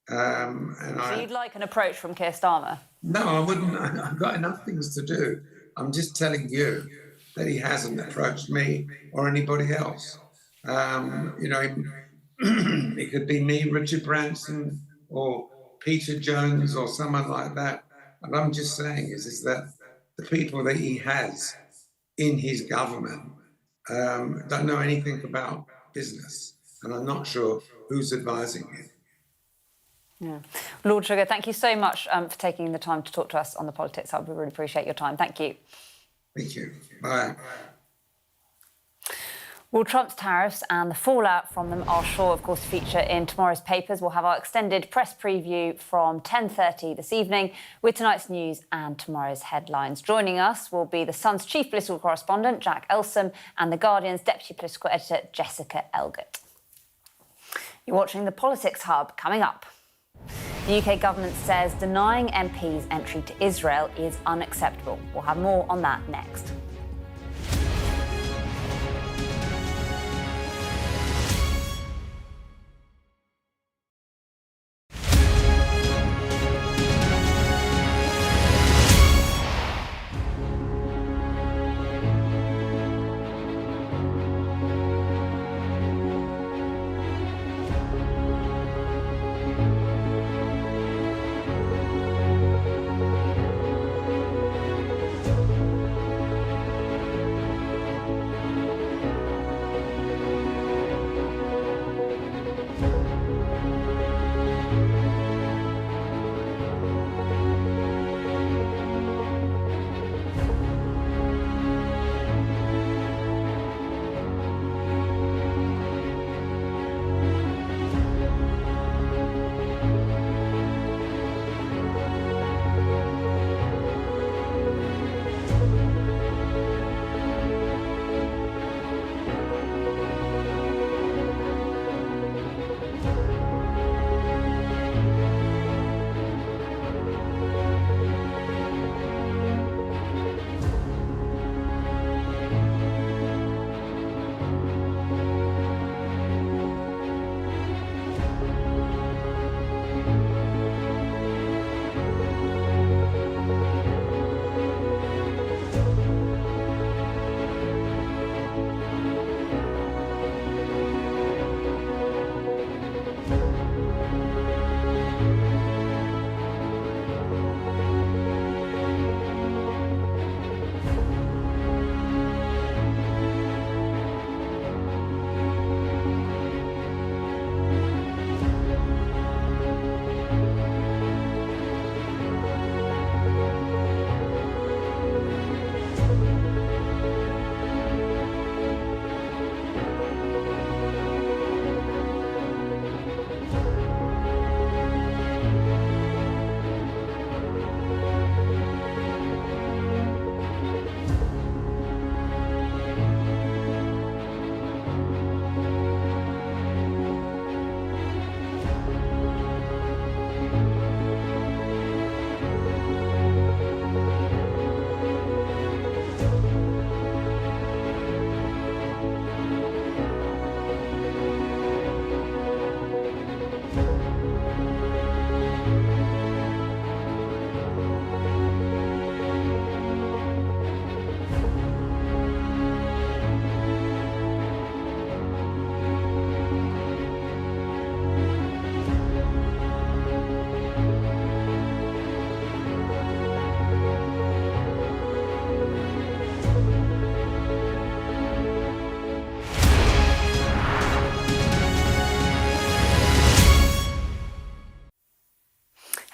So you'd like an approach from Keir Starmer? No, I wouldn't. I've got enough things to do. I'm just telling you that he hasn't approached me or anybody else. It could be me, Richard Branson, or Peter Jones, or someone like that. What I'm just saying is that the people that he has in his government don't know anything about business, and I'm not sure who's advising him. Yeah. Lord Sugar, thank you so much for taking the time to talk to us on the Politics Hub. We really appreciate your time. Thank you. Thank you. Bye. Well, Trump's tariffs and the fallout from them are sure, of course, to feature in tomorrow's papers. We'll have our extended press preview from 10:30 this evening with tonight's news and tomorrow's headlines. Joining us will be The Sun's chief political correspondent, Jack Elsom, and The Guardian's deputy political editor, Jessica Elgott. You're watching the Politics Hub. Coming up, the UK government says denying MPs entry to Israel is unacceptable. We'll have more on that next.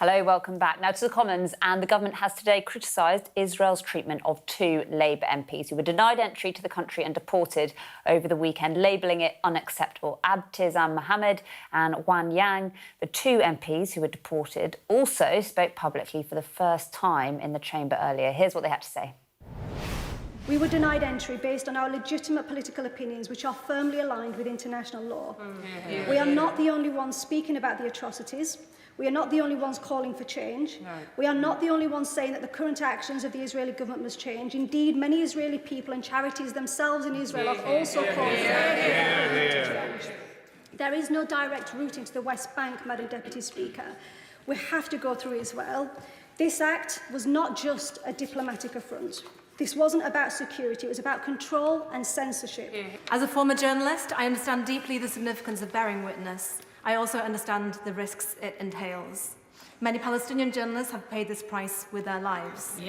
Hello, welcome back. Now to the Commons, and the government has today criticised Israel's treatment of two Labour MPs who were denied entry to the country and deported over the weekend, labelling it unacceptable. Abtizam Mohammed and Wan Yang, the two MPs who were deported, also spoke publicly for the first time in the chamber earlier. Here's what they had to say. We were denied entry based on our legitimate political opinions, which are firmly aligned with international law. We are not the only ones speaking about the atrocities. We are not the only ones calling for change. We are not the only ones saying that the current actions of the Israeli government must change. Indeed, many Israeli people and charities themselves in Israel are also calling for change. There is no direct route into the West Bank, Madam Deputy Speaker. We have to go through Israel. This act was not just a diplomatic affront. This wasn't about security, it was about control and censorship. As a former journalist, I understand deeply the significance of bearing witness. I also understand the risks it entails. Many Palestinian journalists have paid this price with their lives.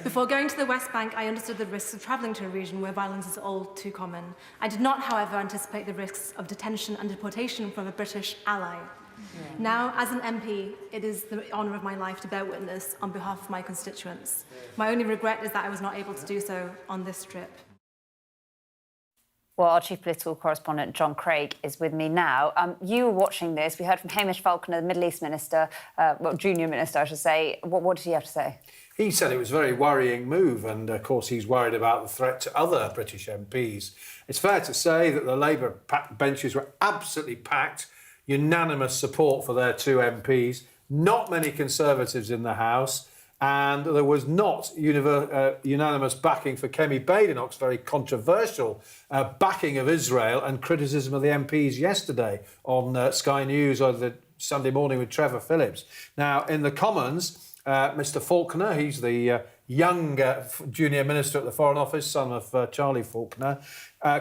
Before going to the West Bank, I understood the risks of travelling to a region where violence is all too common. I did not, however, anticipate the risks of detention and deportation from a British ally. Now, as an MP, it is the honour of my life to bear witness on behalf of my constituents. My only regret is that I was not able to do so on this trip. Well, our chief political correspondent, John Craig, is with me now. You were watching this. We heard from Hamish Falconer, the Middle East minister, junior minister, I should say. What did he have to say? He said it was a very worrying move, and of course he's worried about the threat to other British MPs. It's fair to say that the Labour benches were absolutely packed, unanimous support for their two MPs, not many Conservatives in the House, and there was not unanimous backing for Kemi Badenoch's very controversial backing of Israel and criticism of the MPs yesterday on Sky News or the Sunday Morning with Trevor Phillips. Now, in the Commons, Mr Falconer, he's the young junior minister at the Foreign Office, son of Charlie Falconer,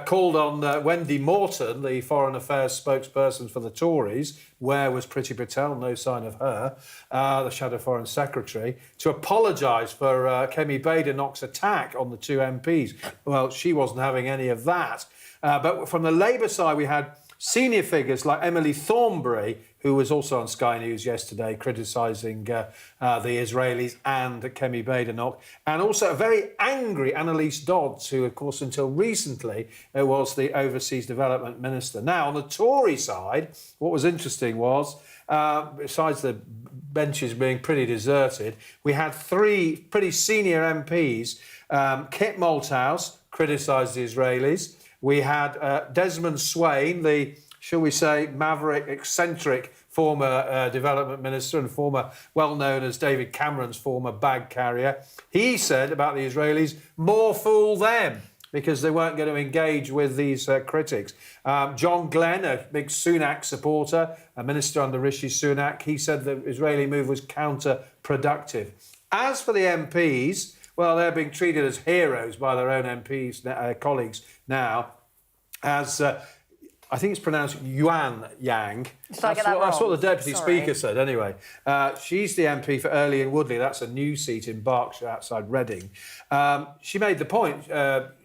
called on Wendy Morton, the Foreign Affairs spokesperson for the Tories. Where was Priti Patel? No sign of her, the Shadow Foreign Secretary, to apologise for Kemi Badenoch's attack on the two MPs. Well, she wasn't having any of that. But from the Labour side, we had senior figures like Emily Thornberry, who was also on Sky News yesterday criticising the Israelis and Kemi Badenoch, and also a very angry Annalise Dodds, who, of course, until recently was the Overseas Development Minister. Now, on the Tory side, what was interesting was, besides the benches being pretty deserted, we had three pretty senior MPs. Kit Malthouse criticised the Israelis. We had Desmond Swayne, the, shall we say, maverick, eccentric former development minister and former, well-known as David Cameron's former bag carrier. He said about the Israelis, more fool them, because they weren't going to engage with these critics. John Glenn, a big Sunak supporter, a minister under Rishi Sunak, he said the Israeli move was counterproductive. As for the MPs, well, they're being treated as heroes by their own MPs, colleagues now, as I think it's pronounced Yuan Yang. That's what the Deputy Speaker said, anyway. She's the MP for Early and Woodley. That's a new seat in Berkshire outside Reading. She made the point.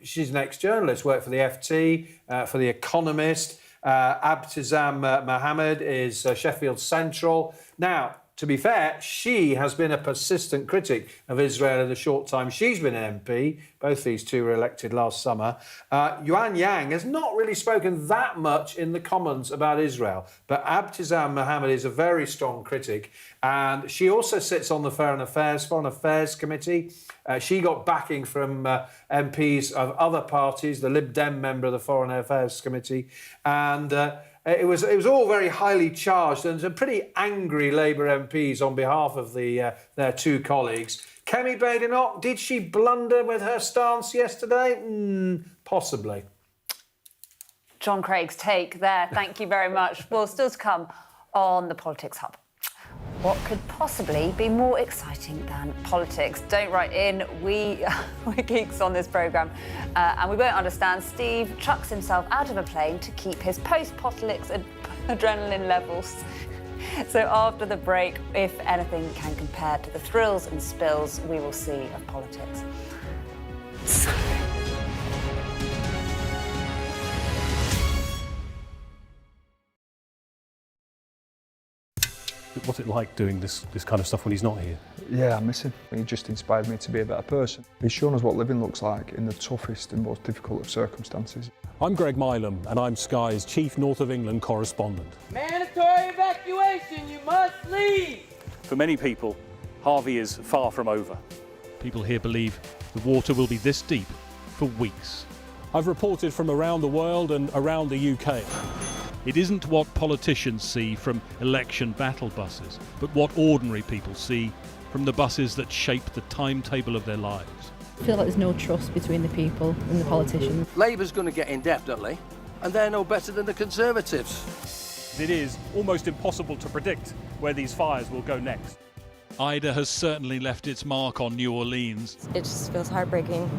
She's an ex-journalist, worked for the FT, for The Economist. Abtizam Mohammed is Sheffield Central. Now, to be fair, she has been a persistent critic of Israel in the short time she's been MP. Both these two were elected last summer. Yuan Yang has not really spoken that much in the Commons about Israel, but Abtizam Mohammed is a very strong critic, and she also sits on the Foreign Affairs Committee. She got backing from MPs of other parties, the Lib Dem member of the Foreign Affairs Committee, and it was all very highly charged, and some pretty angry Labour MPs on behalf of their two colleagues. Kemi Badenoch, did she blunder with her stance yesterday? Possibly. John Craig's take there. Thank you very much. Well, still to come on the Politics Hub. What could possibly be more exciting than politics? Don't write in. We're geeks on this programme. And we won't understand. Steve chucks himself out of a plane to keep his post-apocalypse adrenaline levels. So after the break, if anything can compare to the thrills and spills we will see of politics. What's it like doing this kind of stuff when he's not here? Yeah, I miss him. He just inspired me to be a better person. He's shown us what living looks like in the toughest and most difficult of circumstances. I'm Greg Milam, and I'm Sky's Chief North of England correspondent. Mandatory evacuation, you must leave! For many people, Harvey is far from over. People here believe the water will be this deep for weeks. I've reported from around the world and around the UK. It isn't what politicians see from election battle buses, but what ordinary people see from the buses that shape the timetable of their lives. I feel like there's no trust between the people and the politicians. Labour's going to get in definitely, and they're no better than the Conservatives. It is almost impossible to predict where these fires will go next. Ida has certainly left its mark on New Orleans. It just feels heartbreaking.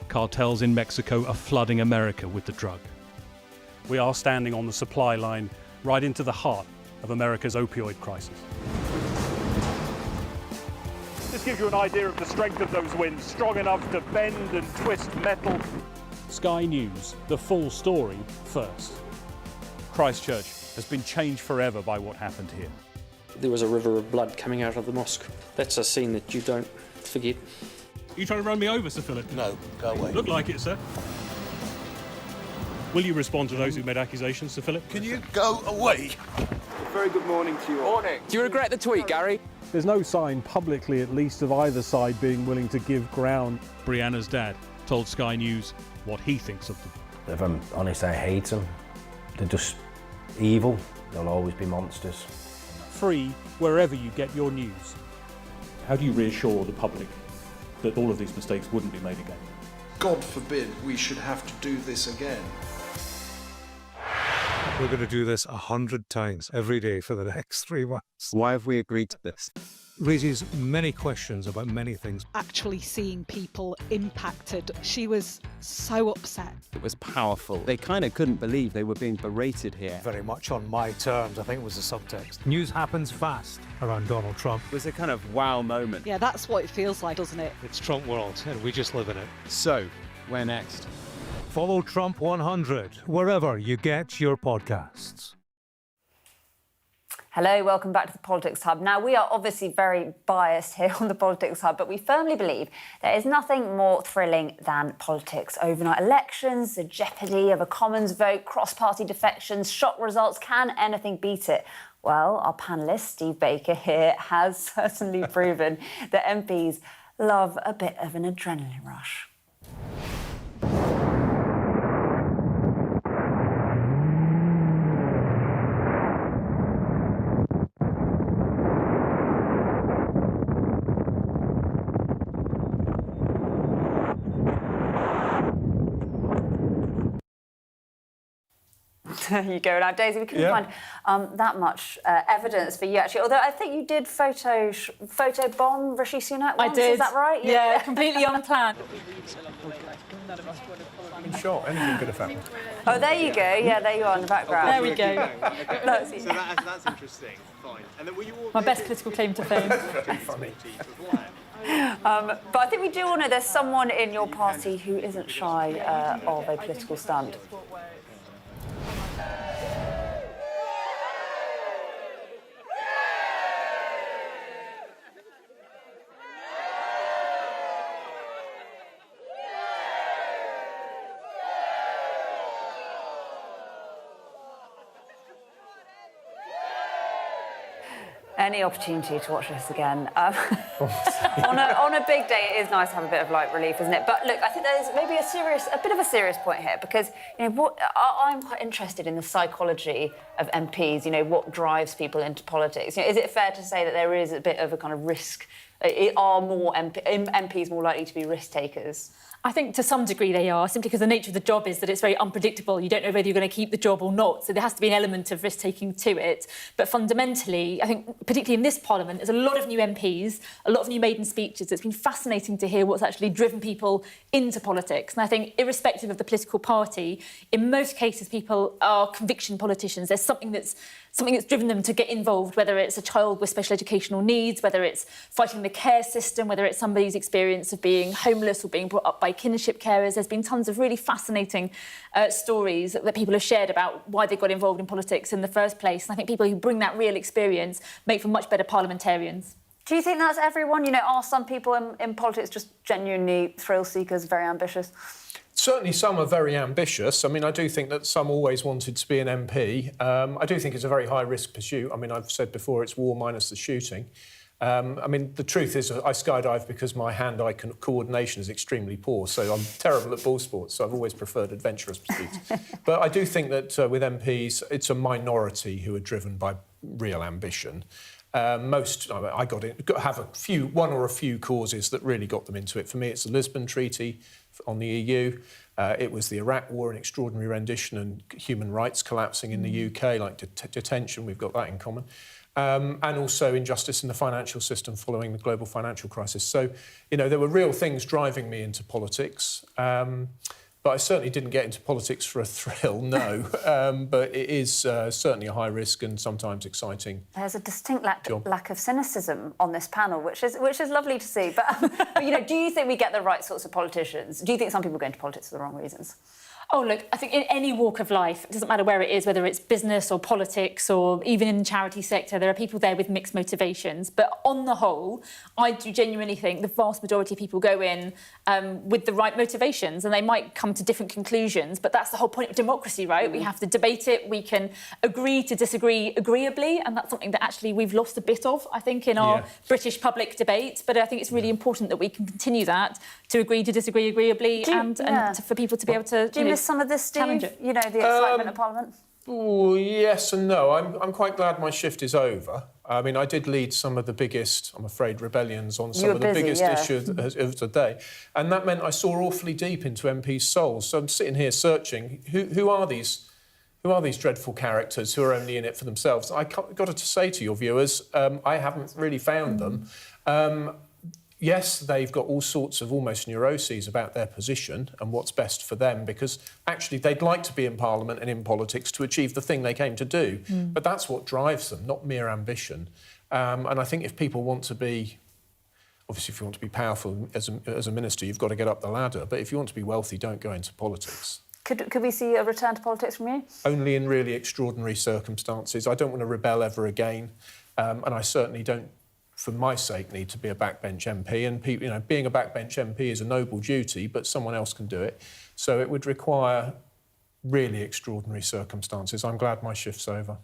Cartels in Mexico are flooding America with the drug. We are standing on the supply line right into the heart of America's opioid crisis. This gives you an idea of the strength of those winds, strong enough to bend and twist metal. Sky News, the full story first. Christchurch has been changed forever by what happened here. There was a river of blood coming out of the mosque. That's a scene that you don't forget. Are you trying to run me over, Sir Philip? No, go away. Look like it, sir. Will you respond to those who made accusations, Sir Philip? Can you go away? Very good morning to you all. Morning. Do you regret the tweet, Gary? There's no sign, publicly at least, of either side being willing to give ground. Brianna's dad told Sky News what he thinks of them. If I'm honest, I hate them. They're just evil. They'll always be monsters. Free wherever you get your news. How do you reassure the public that all of these mistakes wouldn't be made again? God forbid we should have to do this again. We're going to do this 100 times every day for the next 3 months. Why have we agreed to this? Raises many questions about many things. Actually seeing people impacted, she was so upset. It was powerful. They kind of couldn't believe they were being berated here. Very much on my terms, I think was the subtext. News happens fast around Donald Trump. It was a kind of wow moment. Yeah, that's what it feels like, doesn't it? It's Trump world, and we just live in it. So, where next? Follow Trump 100 wherever you get your podcasts. Hello, welcome back to the Politics Hub. Now, we are obviously very biased here on the Politics Hub, but we firmly believe there is nothing more thrilling than politics. Overnight elections, the jeopardy of a Commons vote, cross-party defections, shock results. Can anything beat it? Well, our panellist, Steve Baker here, has certainly proven that MPs love a bit of an adrenaline rush. There you go. Now, Daisy, we couldn't find that much evidence for you, actually. Although I think you did photo bomb Rishi Sunak once. I did. Is that right? Yeah, completely unplanned. In short, anything could have happened. Oh, there you go. Yeah, there you are in the background. There we go. So that's interesting. Fine. And then were you all My best political claim to fame. Very funny. But I think we do all know there's someone in your party who isn't shy of a political stunt. Any opportunity to watch this again. On a big day, it is nice to have a bit of light relief, isn't it? But look, I think there's maybe a bit of a serious point here, because I'm quite interested in the psychology of MPs. What drives people into politics? Is it fair to say that there is a bit of a kind of risk? Are more MPs more likely to be risk takers? I think to some degree they are, simply because the nature of the job is that it's very unpredictable. You don't know whether you're going to keep the job or not. So there has to be an element of risk-taking to it. But fundamentally, I think, particularly in this Parliament, there's a lot of new MPs, a lot of new maiden speeches. It's been fascinating to hear what's actually driven people into politics. And I think, irrespective of the political party, in most cases, people are conviction politicians. There's something that's driven them to get involved, whether it's a child with special educational needs, whether it's fighting the care system, whether it's somebody's experience of being homeless or being brought up by kinship carers. There's been tons of really fascinating stories that people have shared about why they got involved in politics in the first place. And I think people who bring that real experience make for much better parliamentarians. Do you think that's everyone? Are some people in politics just genuinely thrill seekers, very ambitious? Certainly some are very ambitious. I mean, I do think that some always wanted to be an MP. I do think it's a very high-risk pursuit. I mean, I've said before, it's war minus the shooting. I mean, the truth is I skydive because my hand-eye coordination is extremely poor, so I'm terrible at ball sports, so I've always preferred adventurous pursuits. But I do think that with MPs, it's a minority who are driven by real ambition. I have one or a few causes that really got them into it. For me, it's the Lisbon Treaty on the EU. It was the Iraq War, an extraordinary rendition, and human rights collapsing in the UK, like detention. We've got that in common. And also injustice in the financial system following the global financial crisis. So, you know, there were real things driving me into politics. But I certainly didn't get into politics for a thrill, no. But it is certainly a high risk and sometimes exciting. There's a distinct lack of cynicism on this panel, which is lovely to see. But you know, do you think we get the right sorts of politicians? Do you think some people go into politics for the wrong reasons? Oh, look, I think in any walk of life, it doesn't matter where it is, whether it's business or politics or even in the charity sector, there are people there with mixed motivations. But on the whole, I do genuinely think the vast majority of people go in with the right motivations, and they might come to different conclusions, but that's the whole point of democracy, right? We have to debate it, we can agree to disagree agreeably, and that's something that actually we've lost a bit of, I think, in our British public debate. But I think it's really important that we can continue that, to agree to disagree agreeably, and for people to be able to... Do you miss some of this, Steve? You know, the excitement of Parliament? Oh, yes and no. I'm quite glad my shift is over. I mean, I did lead some of the biggest, I'm afraid, rebellions on some of the biggest issues of the day. And that meant I saw awfully deep into MPs' souls. So I'm sitting here searching, who are these dreadful characters who are only in it for themselves? I got to say to your viewers, I haven't really found them. Yes, they've got all sorts of almost neuroses about their position and what's best for them, because actually they'd like to be in Parliament and in politics to achieve the thing they came to do. But that's what drives them, not mere ambition. And I think if people want to be... Obviously, if you want to be powerful as a minister, you've got to get up the ladder. But if you want to be wealthy, don't go into politics. Could we see a return to politics from you? Only in really extraordinary circumstances. I don't want to rebel ever again. And I certainly don't, for my sake, need to be a backbench MP. And people, you know, being a backbench MP is a noble duty, but someone else can do it. So it would require really extraordinary circumstances. I'm glad my shift's over.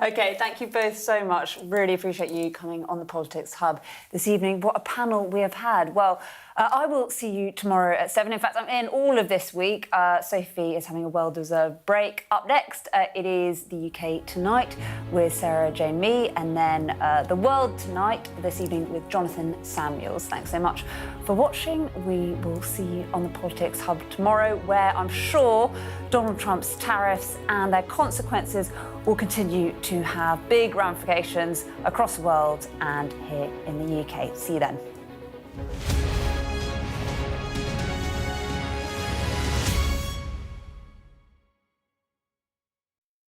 OK, thank you both so much. Really appreciate you coming on the Politics Hub this evening. What a panel we have had. Well, I will see you tomorrow at 7. In fact, I'm in all of this week. Sophie is having a well-deserved break. Up next, it is the UK Tonight with Sarah Jane Mee, and then The World Tonight this evening with Jonathan Samuels. Thanks so much for watching. We will see you on the Politics Hub tomorrow, where I'm sure Donald Trump's tariffs and their consequences will continue to have big ramifications across the world and here in the UK. See you then.